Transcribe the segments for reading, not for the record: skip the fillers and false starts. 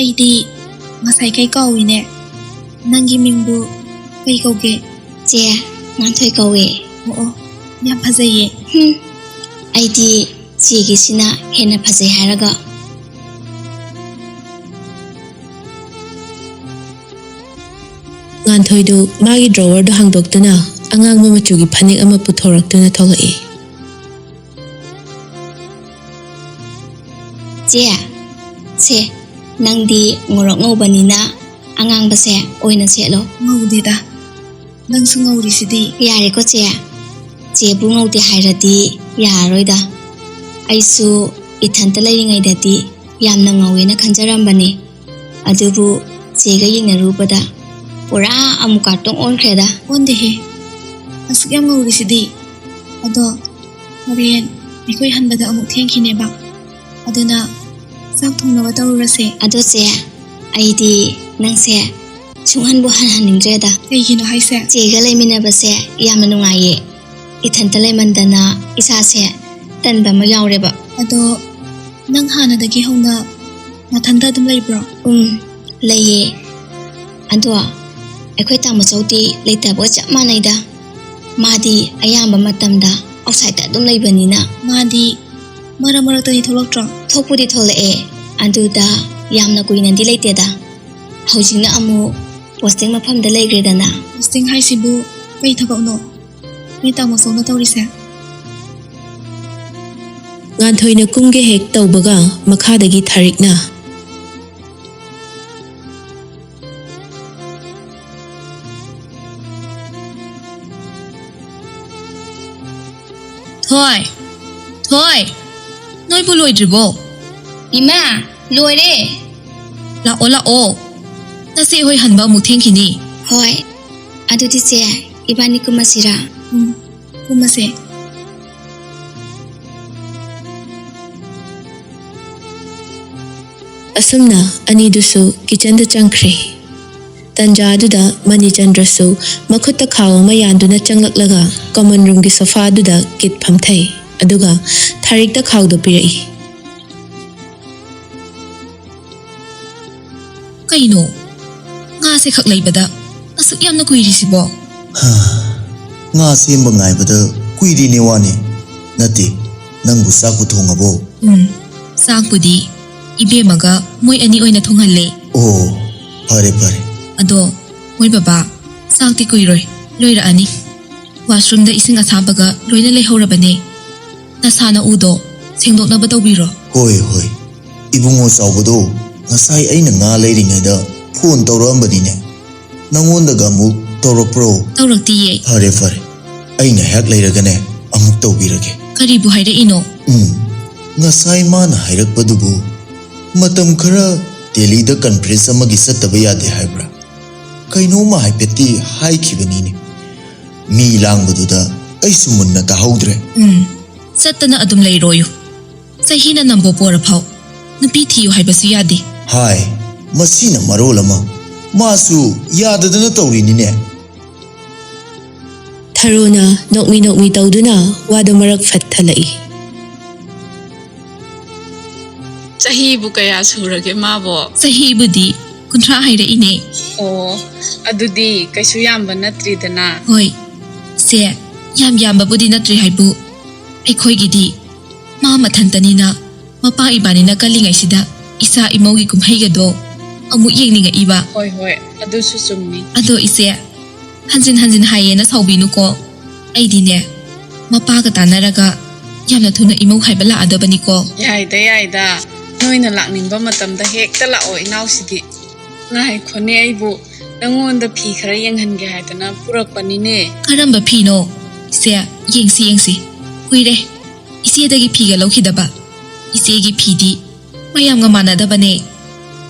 Aidi masai kai kauine. Nangi mingbu kai kauge. Che, Linthoi kauwe. Oh, yam phajaye. Aidi chegi sina hena phajai haraga. Linthoi du magi drawer do hangdoktuna angang machugi phanik ama puthoraktuna tholai. Che, nangdi ngorok ngobanina angang base oina chelo. Ngaudida. Nang su ngauri sidi. Yare ko che bu ngauti hairadi yaroida. Aisu ithanta lairingai dati yamna ngawena khanjarambani. Adubu chega yingarubada pura amuka tong onkreda. Ondehe. Asuk yam ngauri sidi. Ado Marian mikoi hanbada amuk thengkineba. Aduna sak thongnaba tawrase. Ado che aidi nangse sunghanbu hanhaningdreda. Kaigino haise. Chega laiminabase yamna nungaye. Ithanta laimandana isase tanba ma yaureba. Ado nang hanadagi hongna mathanda dum leibro. Leye. Ado akhoi tamachauti leitabo chap manaida. Madi ayamba matamda outside da dum leibanina. Madi mara tani tholoktra. Thokpudi tholae. Aduda yamna kuinandi leiteda. Haujingna amu posting mafamda leigredana. Posting haisibu kai thabakno. Ni tamasona tawrise. Linthoi na kumge hek tawbaga makhadagi tharikna. Thoi, noi bu loidribo. Ima, loire. La'o. Nasi hoi hanba mu thengkini. Hoi. Adudi che ibani kumasira. Kumase. Asumna anidusu kitchen da changkhre. Tanja aduda Manichandrasu makhutta khaw ma yanduna changlaklaga common room gi sofa aduda kit phamthai aduga tharik da khaw do pirai. Kaino nga se khak leibada asuk yamna kuirisibo. Nga semba ngaibada kuiri ne wani nati nangbu sakbu thongabo. Sakpudi ibemaga moi ani oina thonghalle. Oh, pare. Ado moi baba sakti kuiroi loira ani. Washroom da ising asabaga loina leihorabane. Nasana udo sengdoknaba tawbiro. Hoi. Ibungo sawbado ngasai aina nga leiringaida phone tawrambadine. Nangondaga amuk tawrakpro. Tawraktiye. Pare. Aina hak leiragane amuk tawbirage. Karibu haire ino. Ngasai mana hairakpadubu matam khara Delhi da conference amagi sattaba yade haibra. Kaino ma haipeti haikibanine. Mi langbaduda aisu munna tahaudre. Sattana adum leiroyu. Sahina nambo pora phau. Nupi thiyu haibasu yade. Hai, masina marolama. Masu yadadana tawrinine. Tharona nokmi tawduna wada marak fathalai. Sahi bukaya surage mabo. Sahi budi kuntra haire ine. Oh, adudi kaisu yamba natridana. Hoi. Se yamba budi natri haibu. Aikhoi gidi mama thantanina mapa ibanina kalingai sida isa imaugi kumhaiga do amu yengninga iba. Hoi, adu su sumni. Ado ise hanjin hayena saubinu ko. Aidine mapa ga tanaraga yamna thuna imau haibala adabani ko. Yaida. Noina lakningba matamda hekta la'o inausidi. Ngai khone aibu nangonda phi khara yenghange haidana purakpanine. Karamba phino se yengsi kuire ise dagi phiga laukhidaba ise gi phidi mayam nga manadabane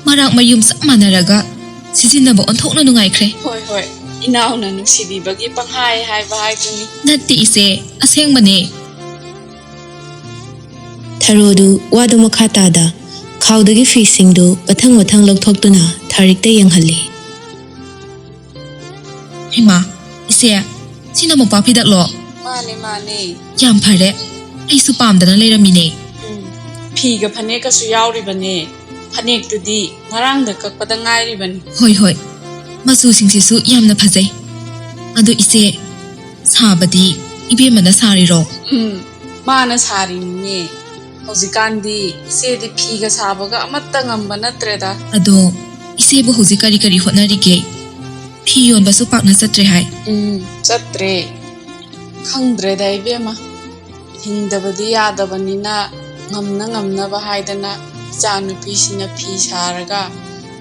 marak mayum sa manaraga sisinaba onthokna nungaikhre. Hoi. Inauna nuksibibagi panghai haiba haiduni. Natti ise asengmane. Tharodu wada makhatada khawdagi fisingdu mathang lokthokduna tharikta yenghalli. Hima ise sina mo papidak lo. Mane. Yam phare ai su pamdana leiramine. Phiga phane ka su yauribane. ꯐꯅꯦꯛꯇꯨꯗꯤ ꯉꯔꯥꯡꯗ ꯀꯛꯄꯗ ꯉꯥꯏꯔꯤꯕꯅꯤ ꯍꯣꯏ ꯍꯣꯏ ꯃꯆꯨꯁꯤꯡꯁꯤꯁꯨ ꯌꯥꯝꯅ ꯐꯖꯩ ꯑꯗꯨ ꯏꯆꯦ ꯁꯥꯕꯗꯤ ꯏꯕꯦꯝꯃꯅ ꯁꯥꯔꯤꯔꯣ ꯃꯥꯅ ꯁꯥꯔꯤꯅꯤꯅꯦ ꯍꯧꯖꯤꯛꯀꯥꯟꯗꯤ ꯏꯆꯦꯗꯤ ꯐꯤꯒ ꯁꯥꯕꯒ ꯑꯃꯠꯇ ꯉꯝꯕ ꯅꯠꯇ꯭ꯔꯦꯗ ꯑꯗꯣ ꯏꯆꯦꯕꯨ ꯍꯧꯖꯤꯛ ꯀꯔꯤ ꯀꯔꯤ ꯍꯣꯠꯅꯔꯤꯒꯦ ꯐꯤ ꯌꯣꯟꯕꯁꯨ ꯄꯥꯛꯅ ꯆꯠꯇ꯭ꯔꯦ ꯍꯥꯏ ꯆꯠꯇ꯭ꯔꯦ ꯈꯪꯗ꯭ꯔꯦꯗ ꯏꯕꯦꯝꯃ ꯍꯤꯡꯗꯕꯗꯤ ꯌꯥꯗꯕꯅꯤꯅ ꯉꯝꯅ ꯉꯝꯅꯕ ꯍꯥꯏꯗꯅ ꯏꯆꯥꯅꯨꯄꯤꯁꯤꯅ ꯐꯤ ꯁꯥꯔꯒ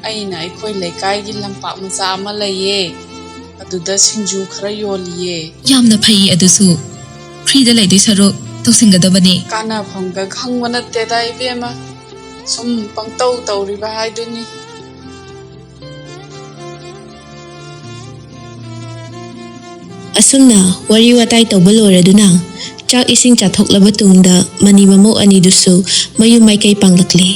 ꯑꯩꯅ ꯑꯩꯈꯣꯏ ꯂꯩꯀꯥꯏꯒꯤ ꯂꯝꯄꯥꯛ ꯃꯆꯥ ꯑꯃ ꯂꯩꯌꯦ ꯑꯗꯨꯗ ꯁꯤꯡꯖꯨ ꯈꯔ ꯌꯣꯜꯂꯤꯌꯦ ꯌꯥꯝꯅ ꯐꯩ ꯑꯗꯨꯁꯨ ꯐ꯭ꯔꯤꯗ ꯂꯩꯗꯣꯏ ꯁꯔꯨꯛ ꯇꯧꯁꯤꯟꯒꯗꯕꯅꯤ ꯀꯥꯟꯅꯐꯝꯒ ꯈꯪꯕ ꯅꯠꯇꯦꯗ ꯏꯕꯦꯝꯃ ꯁꯨꯝ ꯄꯪꯇꯧ ꯇꯧꯔꯤꯕ ꯍꯥꯏꯗꯨꯅꯤ ꯑꯁꯨꯝꯅ ꯋꯥꯔꯤ ꯋꯥꯇꯥꯏ ꯇꯧꯕ ꯂꯣꯏꯔꯗꯨꯅ ꯆꯥꯛ ꯏꯁꯤꯡ ꯆꯥꯊꯣꯛꯂꯕ ꯇꯨꯡꯗ ꯃꯅꯤ ꯃꯃꯧ ꯑꯅꯤꯗꯨꯁꯨ ꯃꯌꯨꯝ ꯃꯥꯏꯀꯩ ꯄꯥꯡꯂꯛꯂꯤ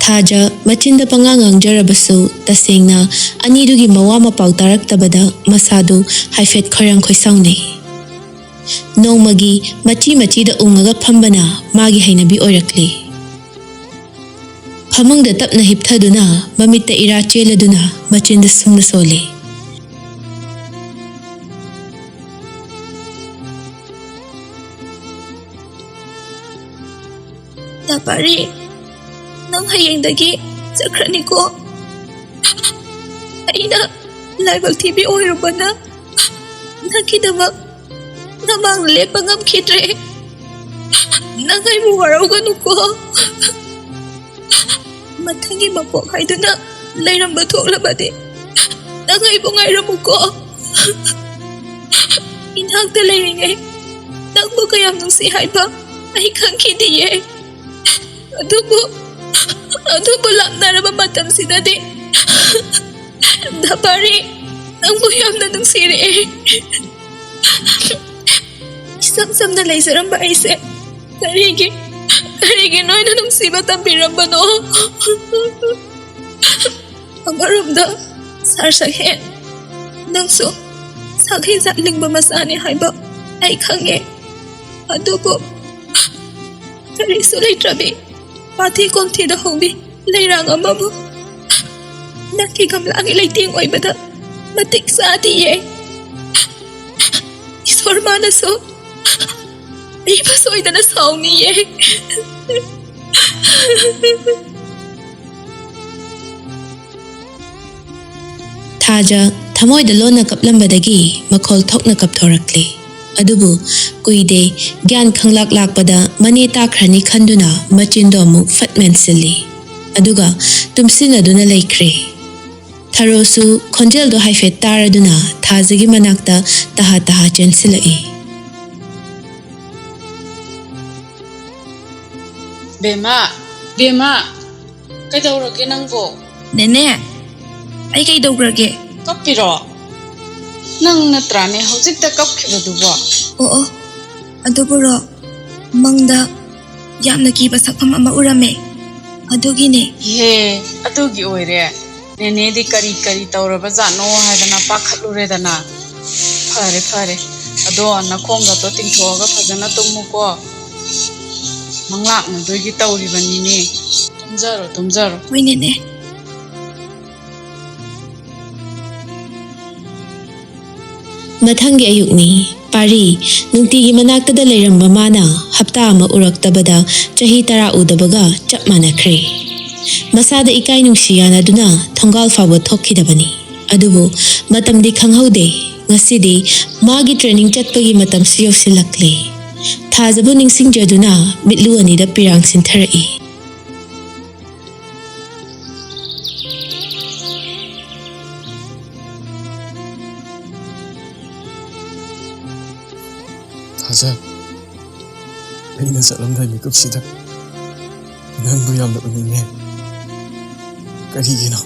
ꯊꯥꯖ ꯃꯆꯤꯟꯗ ꯄꯉꯥꯡ ꯉꯥꯡꯖꯔꯕꯁꯨ ꯇꯁꯦꯡꯅ ꯑꯅꯤꯗꯨꯒꯤ ꯃꯋꯥ ꯃꯄꯥꯎ ꯇꯥꯔꯛꯇꯕꯗ ꯃꯁꯥꯗꯨ ꯍꯥꯏꯐꯦꯠ ꯈꯣꯏꯔꯥꯡ ꯈꯣꯏꯁꯥꯎꯅꯩ ꯅꯣꯡꯃꯒꯤ ꯃꯆꯤ ꯃꯆꯤꯗ ꯎꯡꯉꯒ ꯐꯝꯕꯅ ꯃꯥꯒꯤ ꯍꯩꯅꯕꯤ ꯑꯣꯏꯔꯛꯂꯤ ꯐꯃꯨꯡꯗ ꯇꯞꯅ ꯍꯤꯞꯊꯗꯨꯅ ꯃꯃꯤꯠꯇ ꯏꯔꯥ ꯆꯦꯜꯂꯗꯨꯅ ꯃꯆꯤꯟꯗ ꯁꯨꯝꯅ ꯁꯣꯜꯂꯤ ꯗꯥꯄꯥꯔꯤ ꯅꯪ ꯍꯌꯦꯡꯗꯒꯤ ꯆꯠꯈ꯭ꯔꯅꯤꯀꯣ ꯑꯩꯅ ꯂꯥꯏꯕꯛ ꯊꯤꯕꯤ ꯑꯣꯏꯔꯨꯕꯅ ꯅꯪꯒꯤꯗꯃꯛ ꯅꯃꯥꯡꯗ ꯂꯦꯞꯄ ꯉꯝꯈꯤꯗ꯭ꯔꯦ ꯅꯪ ꯑꯩꯕꯨ ꯋꯥꯔꯧꯒꯅꯨꯀꯣ ꯃꯊꯪꯒꯤ ꯃꯄꯣꯛ ꯍꯥꯏꯗꯨꯅ ꯂꯩꯔꯝꯕ ꯊꯣꯛꯂꯕꯗꯤ ꯅꯪ ꯑꯩꯕꯨ ꯉꯥꯏꯔꯝꯃꯨꯀꯣ ꯏꯅꯥꯛꯇ ꯂꯩꯔꯤꯉꯩ ꯅꯪꯕꯨ ꯀꯌꯥꯝ ꯅꯨꯡꯁꯤ ꯍꯥꯏꯕ ꯑꯩ ꯈꯪꯈꯤꯗꯤꯌꯦ ꯑꯗꯨꯕꯨ ꯂꯥꯞꯅꯔꯕ ꯃꯇꯝꯁꯤꯗꯗꯤ ꯗꯥꯄꯥꯔꯤ ꯅꯪꯕꯨ ꯌꯥꯝꯅ ꯅꯨꯡꯁꯤꯔꯛꯑꯦ ꯏꯁꯝ ꯁꯝꯅ ꯂꯩꯖꯔꯝꯕ ꯑꯩꯁꯦ ꯀꯔꯤꯒꯤ ꯅꯣꯏꯅ ꯅꯨꯡꯁꯤꯕ ꯇꯝꯕꯤꯔꯝꯕꯅꯣ ꯑꯃꯔꯣꯝꯗ ꯁꯥꯔ ꯁꯛꯍꯦꯟ ꯅꯪꯁꯨ ꯁꯛꯍꯦꯟ ꯆꯠꯅꯤꯡꯕ ꯃꯆꯥꯅꯤ ꯍꯥꯏꯕ ꯑꯩ ꯈꯪꯉꯦ ꯑꯗꯨꯕꯨ ꯀꯔꯤꯁꯨ ꯂꯩꯇ꯭ꯔꯕꯤ ꯄꯥꯊꯤ ꯀꯣꯝꯊꯤꯗ ꯍꯧꯕꯤ ꯂꯩꯔꯥꯡ ꯑꯃꯕꯨ ꯅꯪꯒꯤ ꯒꯝꯂꯥꯒꯤ ꯂꯩꯇꯦꯡ ꯑꯣꯏꯕꯗ ꯃꯇꯤꯛ ꯆꯥꯗꯤꯌꯦ ꯏꯁꯣꯔ ꯃꯥꯅꯁꯨ ꯑꯩꯕꯨ ꯁꯣꯏꯗꯅ ꯁꯥꯎꯅꯤꯌꯦ ꯊꯥꯖ ꯊꯃꯣꯏꯗ ꯂꯣꯟꯅ ꯀꯞꯂꯝꯕꯗꯒꯤ ꯃꯈꯣꯜ ꯊꯣꯛꯅ ꯀꯞꯊꯣꯔꯛꯂꯤ ꯑꯗꯨꯕꯨ ꯀꯨꯏꯗꯦ ꯒ꯭ꯌꯥꯟ ꯈꯪꯂꯥꯛ ꯂꯥꯛꯄꯗ ꯃꯅꯦ ꯇꯥꯈ꯭ꯔꯅꯤ ꯈꯟꯗꯨꯅ ꯃꯆꯤꯟꯗꯣ ꯑꯃꯨꯛ ꯐꯠ ꯃꯦꯟꯁꯤꯜꯂꯤ ꯑꯗꯨꯒ ꯇꯨꯝꯁꯤꯟꯅꯗꯨꯅ ꯂꯩꯈ꯭ꯔꯦ ꯊꯔꯣꯁꯨ ꯈꯣꯟꯖꯦꯜꯗꯣ ꯍꯥꯏꯐꯦꯠ ꯇꯥꯔꯗꯨꯅ ꯊꯥꯖꯒꯤ ꯃꯅꯥꯛꯇ ꯇꯍꯥ ꯇꯍꯥ ꯆꯦꯟꯁꯤꯜꯂꯛꯏ ꯕꯦꯝꯃ ꯀꯩꯗꯧꯔꯒꯦ ꯅꯪꯕꯣ ꯅꯦꯅꯦ ꯑꯩ ꯀꯩꯗꯧꯈ꯭ꯔꯒꯦ ꯀꯞꯄꯤꯔꯣ ꯅꯪ ꯅꯠꯇ꯭ꯔꯥꯅꯦ ꯍꯧꯖꯤꯛꯇ ꯀꯞꯈꯤꯕꯗꯨꯕꯣ ꯑꯣ ꯑꯗꯨꯕꯨꯔꯣ ꯃꯪꯗ ꯌꯥꯝꯅ ꯀꯤꯕ ꯁꯛꯐꯝ ꯑꯃ ꯎꯔꯝꯃꯦ ꯑꯗꯨꯒꯤꯅꯦ ꯍꯦ ꯑꯗꯨꯒꯤ ꯑꯣꯏꯔꯦ ꯅꯦꯅꯦꯗꯤ ꯀꯔꯤ ꯇꯧꯔꯕꯖꯥꯠꯅꯣ ꯍꯥꯏꯗꯅ ꯄꯥꯈꯠꯂꯨꯔꯦꯗꯅ ꯐꯔꯦ ꯑꯗꯣ ꯅꯈꯣꯡꯒꯗꯣ ꯇꯤꯡꯊꯣꯛꯑꯒ ꯐꯖꯅ ꯇꯨꯝꯃꯨꯀꯣ ꯃꯪꯂꯥꯛꯅꯗꯣꯏꯒꯤ ꯇꯧꯔꯤꯕꯅꯤꯅꯦ ꯇꯨꯝꯖꯔꯣ ꯍꯣꯏ ꯅꯦꯅꯦ ꯃꯊꯪꯒꯤ ꯑꯌꯨꯛꯅꯤ ꯄꯥꯔꯤ ꯅꯨꯡꯇꯤꯒꯤ ꯃꯅꯥꯛꯇꯗ ꯂꯩꯔꯝꯕ ꯃꯥꯅ ꯍꯞꯇꯥ ꯑꯃ ꯎꯔꯛꯇꯕꯗ ꯆꯍꯤ 10 ꯎꯗꯕꯒ ꯆꯞ ꯃꯥꯟꯅꯈ꯭ꯔꯦ ꯃꯁꯥꯗ ꯏꯀꯥꯏ ꯅꯨꯡꯁꯤ ꯌꯥꯅꯗꯨꯅ ꯊꯣꯡꯒꯥꯜ ꯐꯥꯎꯕ ꯊꯣꯛꯈꯤꯗꯕꯅꯤ ꯑꯗꯨꯕꯨ ꯃꯇꯝꯗꯤ ꯈꯪꯍꯧꯗꯦ ꯉꯁꯤꯗꯤ ꯃꯥꯒꯤ ꯇ꯭ꯔꯦꯅꯤꯡ ꯆꯠꯄꯒꯤ ꯃꯇꯝꯁꯨ ꯌꯧꯁꯤꯜꯂꯛꯂꯤ ꯊꯥꯖꯕꯨ ꯅꯤꯡꯁꯤꯡꯖꯗꯨꯅ ꯃꯤꯠꯂꯨ ꯑꯅꯤꯗ ꯄꯤꯔꯥꯡ ꯁꯤꯟꯊꯔꯛꯏ ꯊꯥꯖ ꯑꯩꯅ ꯆꯠꯂꯝꯗꯥꯏ ꯃꯤꯀꯨꯞꯁꯤꯗ ꯅꯪꯕꯨ ꯌꯥꯝꯅ ꯎꯅꯤꯡꯉꯦ ꯀꯔꯤꯒꯤꯅꯣ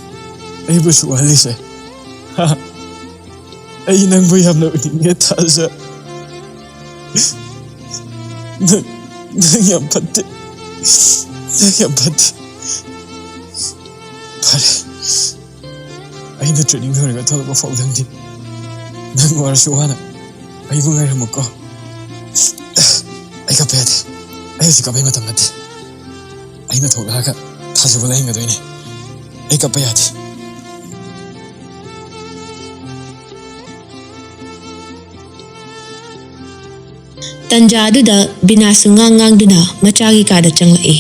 ꯑꯩꯕꯨꯁꯨ ꯋꯥꯍꯜꯂꯤꯁꯦ ꯑꯩ ꯅꯪꯕꯨ ꯌꯥꯝꯅ ꯎꯅꯤꯡꯉꯦ ꯊꯥꯖ ꯅꯪ ꯌꯥꯝ ꯐꯠꯇꯦ ꯐꯔꯦ ꯑꯩꯅ ꯇ꯭ꯔꯦꯅꯤꯡ ꯂꯣꯏꯔꯒ ꯊꯣꯛꯂꯛꯄ ꯐꯥꯎꯗꯪꯗꯤ ꯅꯪ ꯋꯥꯔꯁꯨ ꯋꯥꯅ ꯑꯩꯕꯨ ꯉꯥꯏꯔꯝꯃꯨꯀꯣ ꯑꯩ ꯀꯞꯄ ꯌꯥꯗꯦ ꯑꯩ ꯍꯧꯖꯤꯛ ꯀꯞꯄꯩ ꯃꯇꯝ ꯅꯠꯇꯦ ꯑꯩꯅ ꯊꯣꯛꯂꯛꯑꯒ थाजब लेंगदोइने ए कपा यादे तंजादुदा बिना सुंगांगांगदुना मचागी कादा चंगलए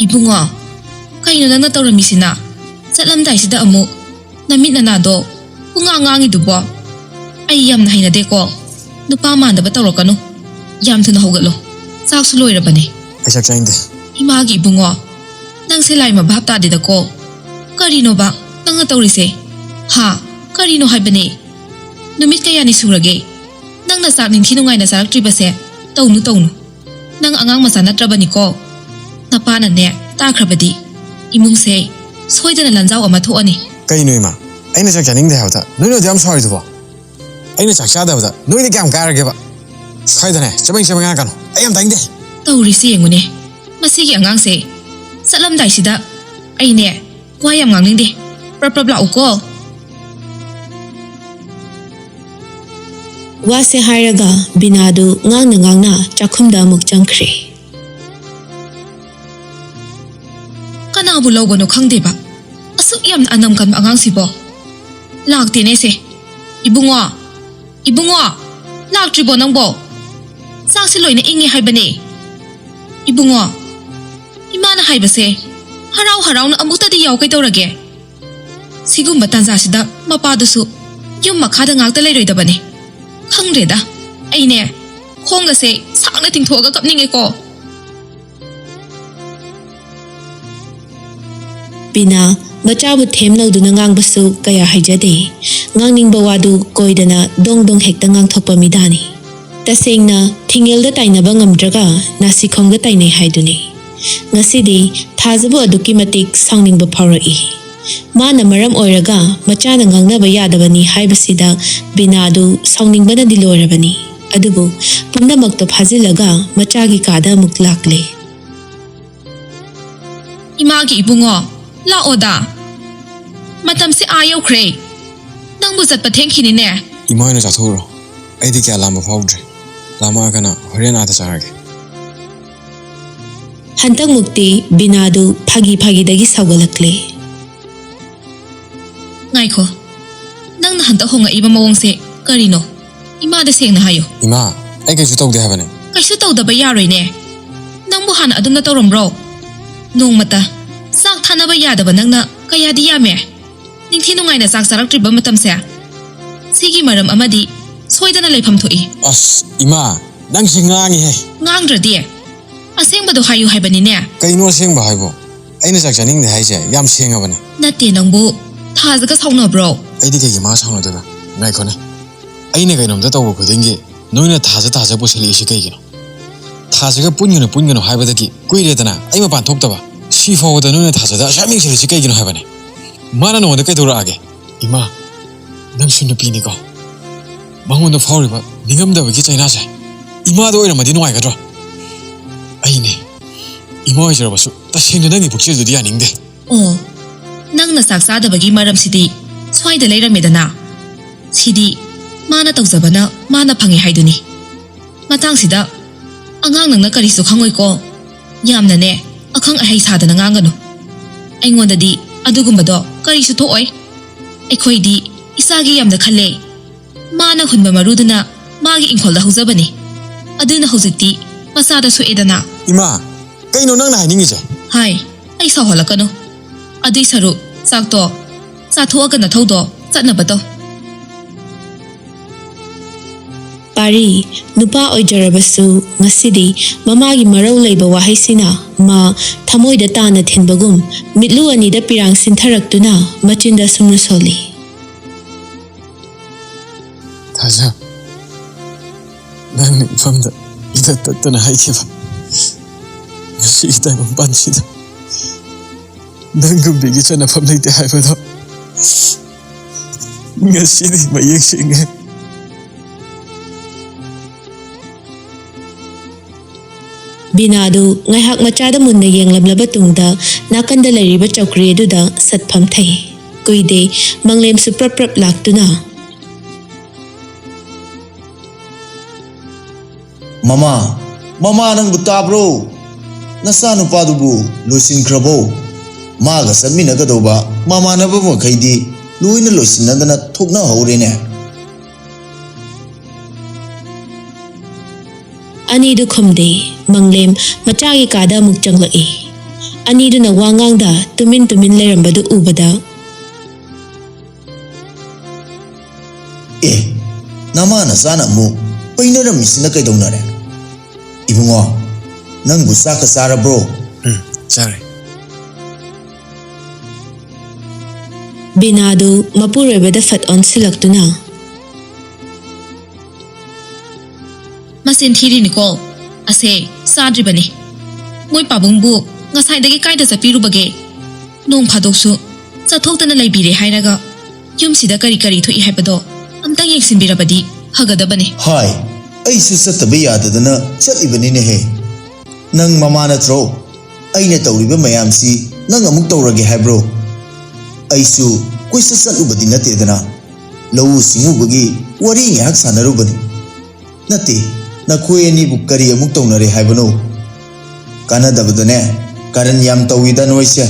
Ibungo, kaino nang natawramisina. Satlamday sida amu, namit na nado, kung ngangangi dubo. Ay yam na hinade ko. Nupa manda ba tawro ka no? Yam to na hugalo. Sak suloy ra ba ni? Ay sak chainde Imagi ibungo, nang silay mabhapta dida ko. Karino ba, nang natawrise? Ha, karino hay ba ni? Numit kaya ni surage. Nang nasak nin tinungay na sarak tribase, tawno. Nang angang masanat ra ba ni ko? Napana ne, takrabadi. Imung se, soy na lanzaw ama thuani. Kay nui ma ay na sak chaning de hawta noino de am sorry dubo ay na sak cha da noi de kam kar ge ba sai da ne chabang nga kan ay am dang de Tawri si yengune. Masigi angang se. Satlamday sida. Ay ne, wayam ngang de. Prapla uko. wase hairaga binadu ngang na chakhumda muk changkhre Kana bu law no khang de ba. Asuk yam anam kan angang si bo. Lakti ne se. Ibungo. Lak tribo nang bo. Sak si loy na ingi hay ba ni? Ibungo. Imana hay ba se. Haraw na amuta di yaw kay tawrage. Sigumba tanza sida mapa dusu. Yung makhada ngakta layroy da ba ni? Khang re da. Ay ne. Khong ga se sak na tingthoga kapningi ko. Bina machabu themlawduna ngangbasu kaya haijade ngangningba wadu koidana dong hekta ngangthokpa midani tasengna thingelda tainaba ngamdraga nasikhongda tainai haiduni ngasidi thajabu aduki matik sangningba phaurai mana maram oiraga machana ngangnaba yadabani haibasida binadu saunningbana dilorabani adubu pundamakta phajilaga machagi kada muklakle Imagi ibungo. La oda. Matam si ayaw kre. Nang buzat pa tengkini ne. imoy na chathuro ay di kya lama phawdre lama kana horen ata charage hantak mukti binadu phagi dagi sagalakle Ngay ko. Nang nahanta honga iba mawong se. Karino. Ima da seng na hayo. ima ay kay sutog de habane Kaisu taw da ba yaroy ne. Nang buhana adum na tawrom bro. Nung mata. Sak thana ba yada ba nang na kaya di yame. Ning tinungay na sak sarak triba matam se. Sige maram amadi. Soy da na laypam thoi. as ima nang singangi he Ngang dra di. Aseng ba do hayo hay ba ni ne. kay no seng ba haibo ay na sak chaning de hai je yam senga bane Nate nang bu. Thaza ka sauna bro. ay di kay ma sangno de ba ngai khone ay ne kay nom da taw ko dengi noina thaja bo seli isi kay gino thaja ga punyo haiba da ki kuire dana ay ma pan thok da ba si fawo da noina thaja da shaming seli isi kay gino haibane mana no da kay dura age ima nang shunu pi ni ko mangon da fawo ba ningam da ba ki chaina sa ima do ira ma di no ai ga dro ay ne ima ai jara ba su ta sing na ngi bukse du dia ning de Oh. Nang nasak sada bagi maram sidi. Swai da layra medana. Sidi. Mana tawzabana mana phangi haiduni. Matang sida. Angang nang nakari su khangoi ko. Yam na ne. Akhang ahai sada na ngangano. Ay ngonda di. Adugumbado. Kari su to oy. Ay koy di. Isagi yam da khale. Mana hunba maruduna. Magi ingkol da huzabani. Aduna huziti. Masada su edana. ima kay no nang na haningi je Hai. Ay saholakano. Adui saru. Sakto. Sathuaga na thawdo. Satnabato. pari nupa oijarabasu ngasidi mamagi marau leiba wahaisina ma thamoida tana thinbagum mitlu ani da pirang sintharaktuna machinda sumnu soli thaja nang famda ida tatana hai ke ba si ida ban sida nang gumbi gi chana famdai te hai ba da ngasidi mayek singa binadu ngaihak machada munna yenglamlaba tungda nakanda lariba chokri aduda satpham thai kuide manglem su prap laktuna Mama nang buta bro. Nasanupadubu loisinkrabo maga satminagadauba mamanaba makhaidi loina loisinadana thokna haurene Anidu khumde manglem machagi kada muk changlai anidu na wangangda tumin lerambadu ubada namana sana mu painaramisina kaidaunare ibungo nangbu saka sara bro Sorry. Binadu mapurebada fat on silaktuna Masin thiri Nicole. Ase sadri bani. Moi pabung bu ngasai dagi kaida sapiru bage. Nong phadoksu chathokta lai bire hairaga. Yum sida kari thoi haibado. Amtang yeksin birabadi hagada bani. Hai ai su satabe yadadana chatlibani ne he nang mamana tro aina tawriba mayamsi nang amuk tawrage haibro aisu koisa satlubadi natedana lawu singubagi wari ngak sanarubani nate nakhoi ani bu kari amuk tawnare haibano kanadabadane karan yam tawida noise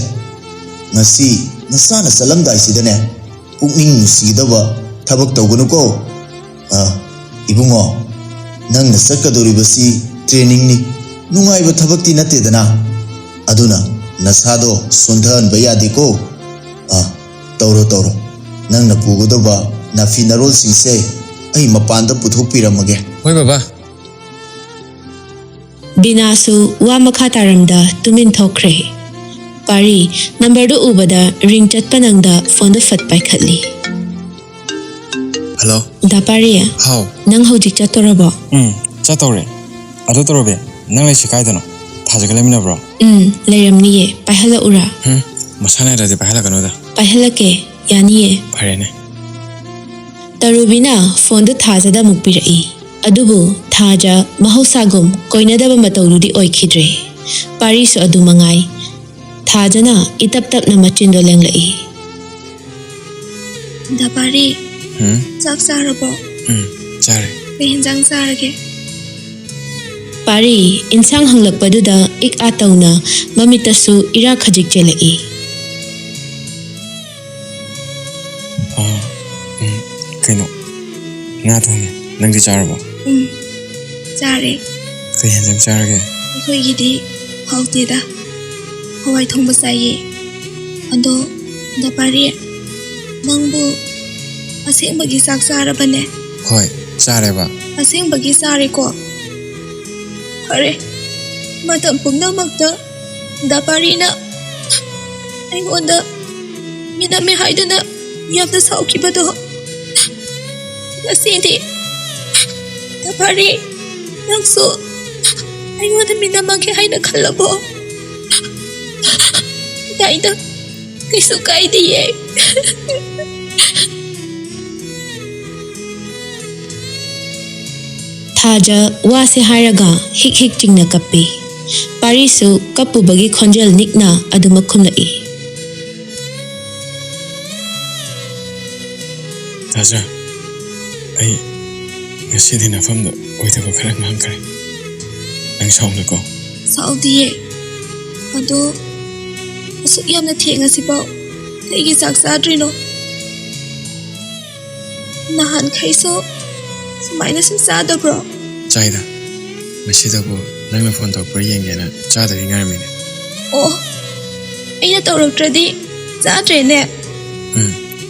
ngasi nasana salamdai sidane pukning nusidaba thabak tawganu ko ibungo nang nasakadoribasi training ni nungaiba thabakti natedana aduna nasado sondhan bayadi ko tawro nang na pugodoba na finarol singse ai mapanda puthokpiramage Hoi baba. Binasu wa makha taramda tumin thokre pari number do ubada ring chat panangda phone da fat pai khatli Hello. da pari How? nang hojik chatorabo Chatore. Ado torobe. Nang lai shikai dano. Thajagalem bro. leiramni ye pahala ura Masana rade pahala kanoda. pahala ke yani ye Parene. Tarubina phone da thajada mukpirai adubu thaja mahausagum koinadaba matawrudi oikhidre pari su adu mangai thajana itap tap na machindo lenglai Da pari chak sarabo Chare. kay hinjang sarage pari insang hanglakpaduda ik atawna mamitasu ira khajik chelai Kaino. Nga thonge. Nangdi charabo. chare Kay hanjang charage. ikoi gidi hauteda hawai thongba saye ando da pari nangbu asembagi sak sarabane Hoi. Chare ba. asembagi sare ko are matam pumnamakta da pari na aingonda miname haidana yamna saukibado Nasindi Tapari Nangso Aingonda minamage haina khalabo Daida Kisu kaidiye thaja wase haraga hik chingna kapi pari su kapu bagi khonjal nikna aduma khumlai Taja. Ai ngasi na famda oitaba khara mangkare. Nang sauna ko. Saudiye Ado Asuk yamna thenga sibaw Kaigi saksadrino Nahan kaiso Sumaina simsada bro Chaida. Masidabu nangna phone tawpar yengena chada ngarmine. Oh Aina tawraktradi Zadrene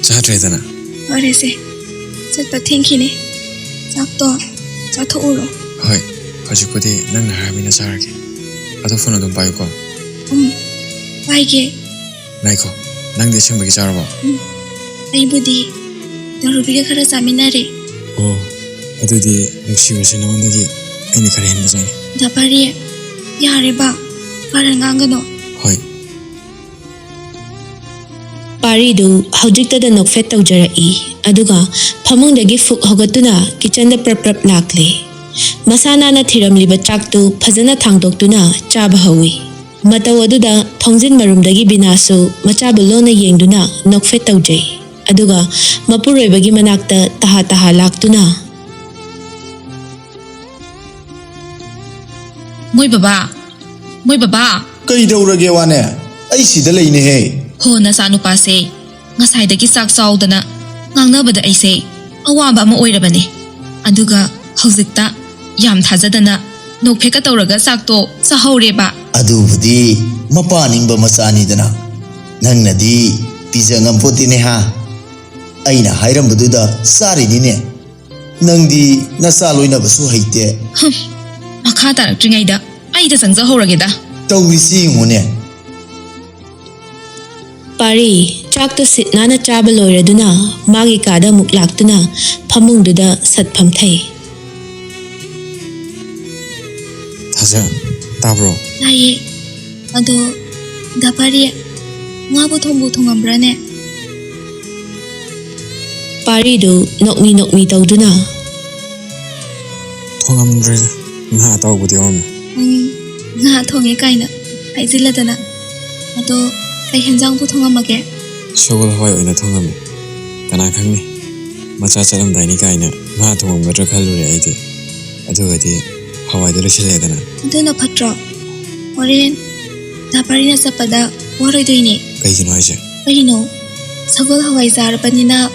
Chadre dana. Arese Satpa thankine Sakto Satho uro Hoi. Hojikudi nangna haramina charage. Ado phone adum payo ko. Baige Naiko. Nangdi singbagi charabo. Aibudi Darubiga khara saminare Oh. Adudi nuksibase nawandagi aini khara henba jani. Dapari Yareba Karangangano Hoi. paridu haujiktada nokfet tawjarai aduga phamungdagi fuk hogatuna kitchen da prap lakle masana na thiramliba chaktu phajana thangdoktuna chaba hawi mataw aduda thongjin marumdagi binasu machabu lona yengduna nokfet tawjai aduga mapuroibagi manakta taha laktuna Moi baba Moi baba. Kay daurage wane? Ay sida layne he. Ho na sa nupa se. Ngasay dagi sak saudana. Ngangnabada ay se. Awaba ama oirabani. Aduga hauzikta yam thajadana. Nokpheka tawraga sakto sa haureba. Adubudi mapaninba masani dana. Nangnadi pizangam potine ha. Aina hairambadudha sari nine. Nangdi nasaloina basu haite. Makha taraktringaida aida sangza haurageda. Tawrisi ngune. Pari chakta sit nana chaba loiraduna magi kada muklaktuna phamungduda satpham thai. Thaja, tabro. Laye. Ado dapari ngabu thongambrane. Pari do nokmi tawduna. Thongamdre nga tawbudi om. Nga thonge kaina. Aiziladana. Ado kay henjang bu thongamage. Shogol hoi oina thongam. Kana khangni. Macha chalam daini kaina nga thongamgadra khalure aide. Adugadi hawai dalo shiledana. Aduna phatro. Oren dapari na sapada waroi doine. Kaigino haise. Kaino sagol hawai jar panina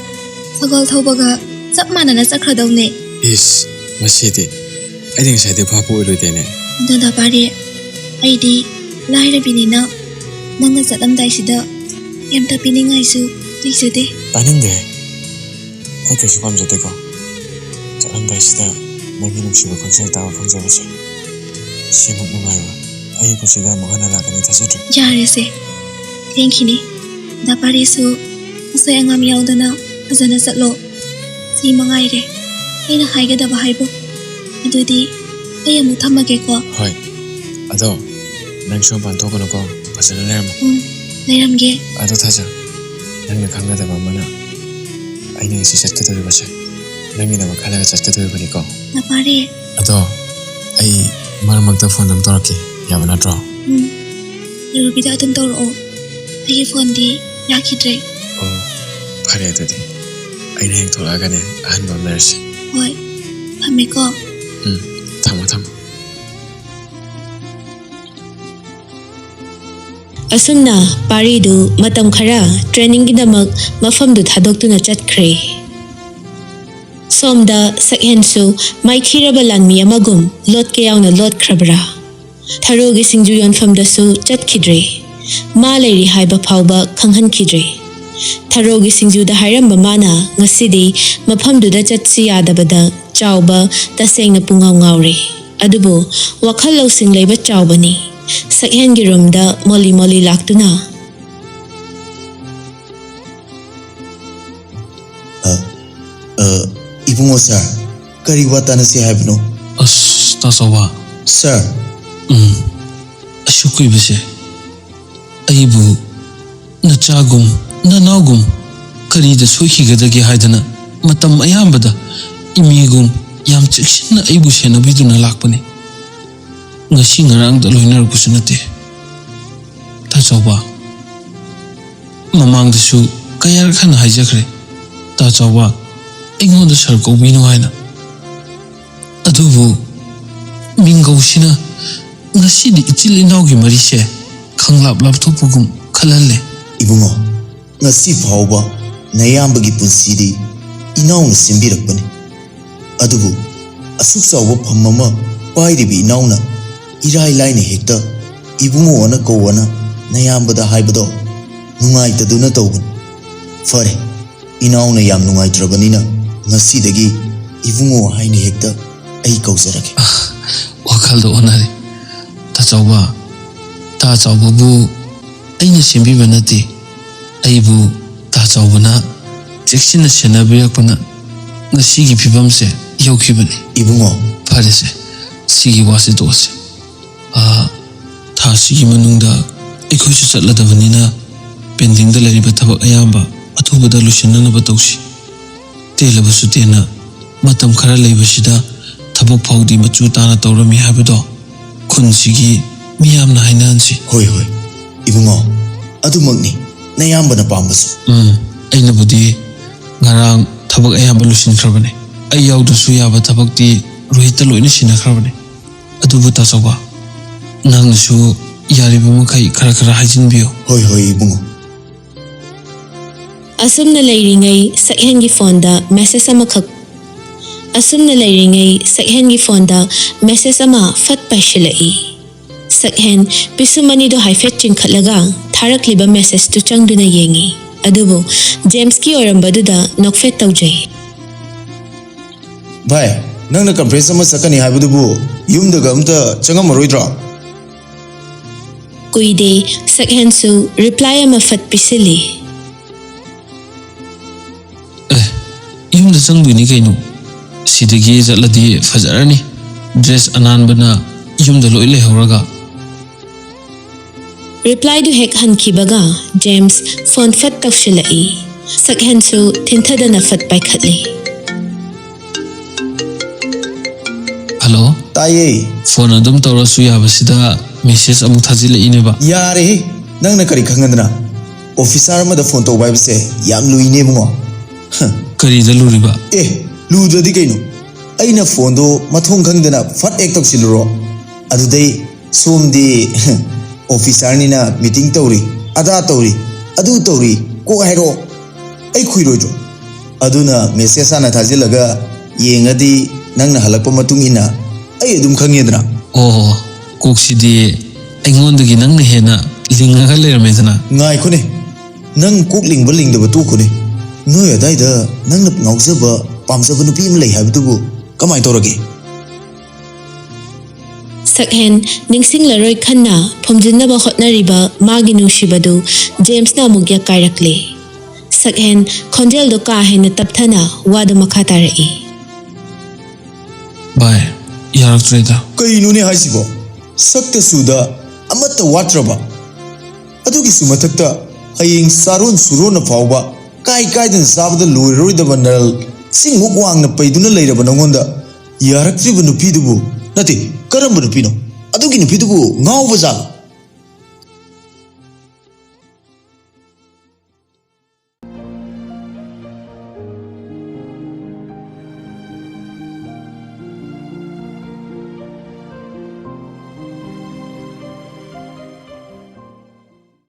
sagol thobaga chap manana chakradawne. Is masidi. Aiding side phapu oirudene. Ado dapari aidi laira binina nanga chatamdai sida yamta piningai su tikjade. Taninde. Ai kaisi pamjate ko. Chalam daisida nangi nungsiba khonjal tawa phongjabase. Simuk nungaiwa. Ai kusida magana lakani thajadre. Yare se. Thank you. Dapari su asai angam yaudana azana satlo. Si mangai re. Aina haigada bahaibo. Adudi ay amu thamage ko. Hoi. Ado nang shom pan thokono ko pasana lerm. Leiramge. Ado thaja. Nang khangna da mana. Aina isi chatkadori base. Nang ina bakhala chatkadori bani ko. Dapari. Ado ai marmakta phone nam toraki yabana tro. Rubida adum toro. Ai phone di yakidre. Oh. Phare adudi. Aina heng thoraga ne ahan bam nerse. Hoi. Thame ko. Thamo. Asumna pari du matam khara training gidamak mafam du thadoktuna chatkre. Somda sakhensu maikhiraba lanmi amagum lot ke yauna lot khrabra. Tharogi singju yonfam dasu chatkidre. Ma leiri haiba phauba khanghan kidre. Tharogi singju da hairamba mana ngasidi mafam du da chatsi yadabada chawba tasengna pungaw ngawre. Adubo wakhal lawsing leiba chawbani. Sakhen gi room da moli laktuna. Ibungo sir, kari watana si habno. As tasawa. Sir. Ashukui bise. Aibu nachagum nanagum kari da soiki gadagi haidana matam ayambada imigum yam chikshina aibu sena biduna lakpani. Ngasi ngarang da loinar kusunate. Tasawa. Mamang dasu kayar khana haijakre. Tasawa. Ingon da sarko binu haina. Adubu mingausina ngasi di ichili naugi marise khanglap lapthopugum khalalle. Ibungo ngasi phauba nayambagi punsidi inauna simbirakpani. Adubu asuk sawa phammama pairibi inauna irai laine hekta ibungo ana kowana nayambada haibado nungai taduna tawbun. Fare inauna yam nungai trabanina ngasi dagi ibungo haine hekta ai kauzarake. Wakal do onare. Ta chawba bu aina sembi banati. Aibu ta chawba na jeksina sena birakpana ngasi gi phibam se yokhibani. Ibungo phare se sigi wase dose. Tha sigi manungda ekhoi su chatladabani pending da lariba thabak ayamba athubada lusinna ba tawsi. Telaba su tena matam khara leibasida thabak phawdi machu tana tawrami habado khunsigi miyamna hainansi. Hoi ibungo adumakni nayambana pambasu. Aina budi ngarang thabak ayamba lusin khrabane. Ay yawdusu yaba thabakti rohita loina sina khrabane. Adubu tasawa ꯅꯪꯅꯁꯨ ꯌꯥꯔꯤꯕ ꯃꯈꯩ ꯈꯔ ꯈꯔ ꯍꯥꯏꯖꯤꯟꯕꯤꯌꯨ ꯍꯣꯏ ꯍꯣꯏ ꯏꯕꯨꯡꯉꯣ ꯑꯁꯨꯝꯅ ꯂꯩꯔꯤꯉꯩ ꯁꯛꯍꯦꯟꯒꯤ ꯐꯣꯟꯗ ꯃꯦꯁꯦꯖ ꯑꯃꯈꯛ ꯑꯁꯨꯝꯅ ꯂꯩꯔꯤꯉꯩ ꯁꯛꯍꯦꯟꯒꯤ ꯐꯣꯟꯗ ꯃꯦꯁꯦꯖ ꯑꯃ ꯐꯠ ꯄꯥꯏꯁꯤꯜꯂꯛꯏ ꯁꯛꯍꯦꯟ ꯄꯤꯁꯨꯝ ꯑꯅꯤꯗꯨ ꯍꯥꯏꯐꯦꯠ ꯆꯤꯡꯈꯠꯂꯒ ꯊꯥꯔꯛꯂꯤꯕ ꯃꯦꯁꯦꯖꯇꯨ ꯆꯪꯗꯨꯅ ꯌꯦꯡꯉꯤ ꯑꯗꯨꯕꯨ ꯖꯦꯝꯁꯀꯤ ꯑꯣꯏꯔꯝꯕꯗꯨꯗ ꯅꯣꯛꯐꯦꯠ ꯇꯧꯖꯩ ꯚꯥꯏ ꯅꯪꯅ ꯀꯟꯐ꯭ꯔꯦꯟꯁ ꯑꯃ ꯆꯠꯀꯅꯤ ꯍꯥꯏꯕꯗꯨꯕꯨ ꯌꯨꯝꯗꯒ ꯑꯝꯇ ꯆꯪꯉꯝꯃꯔꯣꯏꯗ꯭ꯔꯣ ꯀꯨꯏꯗꯦ ꯁꯛꯍꯦꯟꯁꯨ ꯔꯤꯄ꯭ꯂꯥꯏ ꯑꯃ ꯐꯠ ꯄꯤꯁꯤꯜꯂꯤ ꯌꯨꯝꯗ ꯆꯪꯗꯣꯏꯅꯤ ꯀꯩꯅꯣ ꯁꯤꯗꯒꯤ ꯆꯠꯂꯗꯤ ꯐꯖꯔꯅꯤ ꯗ꯭ꯔꯦꯁ ꯑꯅꯥꯟꯕꯅ ꯌꯨꯝꯗ ꯂꯣꯏ ꯂꯩꯍꯧꯔꯒ ꯔꯤꯄ꯭ꯂꯥꯏꯗꯨ ꯍꯦꯛ ꯍꯟꯈꯤꯕꯒ ꯖꯦꯝꯁ ꯐꯣꯟ ꯐꯠ ꯇꯧꯁꯤꯜꯂꯛꯏ ꯁꯛꯍꯦꯟꯁꯨ ꯊꯤꯟꯊꯗꯅ ꯐꯠ ꯄꯥꯏꯈꯠꯂꯤ ꯍꯜꯂꯣ ꯇꯥꯏꯌꯦ ꯐꯣꯟ ꯑꯗꯨꯝ ꯇꯧꯔꯁꯨ ꯌꯥꯕꯁꯤꯗ ꯃꯦꯁꯦꯖ ꯑꯃꯨꯛ ꯊꯥꯖꯤꯜꯂꯛꯏꯅꯦꯕ ꯌꯥꯔꯦ ꯅꯪꯅ ꯀꯔꯤ ꯈꯪꯉꯗꯅ ꯑꯣꯐꯤꯁꯥꯔ ꯑꯃꯗ ꯐꯣꯟ ꯇꯧꯕ ꯍꯥꯏꯕꯁꯦ ꯌꯥꯝ ꯂꯨꯏꯅꯦ ꯏꯕꯨꯡꯉꯣ ꯀꯔꯤꯗ ꯂꯨꯔꯤꯕ ꯂꯨꯗ꯭ꯔꯗꯤ ꯀꯩꯅꯣ ꯑꯩꯅ ꯐꯣꯟꯗꯣ ꯃꯊꯣꯡ ꯈꯪꯗꯅ ꯐꯠ ꯍꯦꯛ ꯇꯧꯁꯤꯜꯂꯨꯔꯣ ꯑꯗꯨꯗꯩ ꯁꯣꯝꯗꯤ ꯑꯣꯐꯤꯁꯥꯔꯅꯤꯅ ꯃꯤꯇꯤꯡ ꯇꯧꯔꯤ ꯑꯗꯥ ꯇꯧꯔꯤ ꯑꯗꯨ ꯇꯧꯔꯤ ꯀꯣꯛ ꯍꯥꯏꯔꯛꯑꯣ ꯑꯩ ꯈꯨꯏꯔꯣꯏꯗ꯭ꯔꯣ ꯑꯗꯨꯅ ꯃꯦꯁꯦꯖ ꯍꯥꯟꯅ ꯊꯥꯖꯤꯜꯂꯒ ꯌꯦꯡꯉꯗꯤ ꯅꯪꯅ ꯍꯜꯂꯛꯄ ꯃꯇꯨꯡ ꯏꯟꯅ ꯑꯩ ꯑꯗꯨꯝ ꯈꯪꯉꯦꯗꯅ ꯑꯣ ꯀꯣꯛꯁꯤꯗꯤ ꯑꯩꯉꯣꯟꯗꯒꯤ ꯅꯪꯅ ꯍꯦꯟꯅ ꯂꯤꯡꯉꯒ ꯂꯩꯔꯝꯃꯦꯗꯅ ꯉꯥꯏꯈꯣꯅꯦ ꯅꯪ ꯀꯣꯛ ꯂꯤꯡꯕ ꯂꯤꯡꯗꯕ ꯇꯣꯛꯈꯣꯅꯦ ꯅꯣꯏ ꯑꯗꯥꯏꯗ ꯅꯪꯅ ꯉꯥꯎꯖꯕ ꯄꯥꯝꯖꯕ ꯅꯨꯄꯤ ꯑꯃ ꯂꯩ ꯍꯥꯏꯕꯗꯨꯕꯨ ꯀꯃꯥꯏꯅ ꯇꯧꯔꯒꯦ ꯁꯛꯍꯦꯟ ꯅꯤꯡꯁꯤꯡꯂꯔꯣꯏ ꯈꯟꯅ ꯐꯨꯝꯖꯤꯟꯅꯕ ꯍꯣꯠꯅꯔꯤꯕ ꯃꯥꯒꯤ ꯅꯨꯡꯁꯤꯕꯗꯨ ꯖꯦꯝꯁꯅ ꯑꯃꯨꯛ ꯌꯥꯀꯥꯏꯔꯛꯂꯦ ꯁꯛꯍꯦꯟ ꯈꯣꯟꯖꯦꯜꯗꯨ ꯀꯥ ꯍꯦꯟꯅ ꯇꯞꯊꯅ ꯋꯥꯗꯨ ꯃꯈꯥ ꯇꯥꯔꯛꯏ ꯚꯥꯏ ꯌꯥꯔꯛꯇ꯭ꯔꯦꯗ ꯀꯩꯅꯣꯅꯦ ꯍꯥꯏꯁꯤꯕꯣ ꯁꯛꯇ ꯆꯨꯗ ꯑꯃꯠꯇ ꯋꯥꯠꯇ꯭ꯔꯕ ꯑꯗꯨꯒꯤꯁꯨ ꯃꯊꯛꯇ ꯍꯌꯦꯡ ꯆꯥꯔꯣꯟ ꯁꯨꯔꯣꯟꯅ ꯐꯥꯎꯕ ꯀꯥꯏꯗꯅ ꯆꯥꯕꯗ ꯂꯣꯏꯔꯔꯣꯏꯗꯕ ꯅꯔꯜ ꯆꯤꯡꯃꯨꯛ ꯋꯥꯡꯅ ꯄꯩꯗꯨꯅ ꯂꯩꯔꯕ ꯅꯉꯣꯟꯗ ꯌꯥꯔꯛꯇ꯭ꯔꯤꯕ ꯅꯨꯄꯤꯗꯨꯕꯨ ꯅꯠꯇꯦ ꯀꯔꯝꯕ ꯅꯨꯄꯤꯅꯣ ꯑꯗꯨꯒꯤ ꯅꯨꯄꯤꯗꯨꯕꯨ ꯉꯥꯎꯕ ꯖꯥꯠꯂꯣ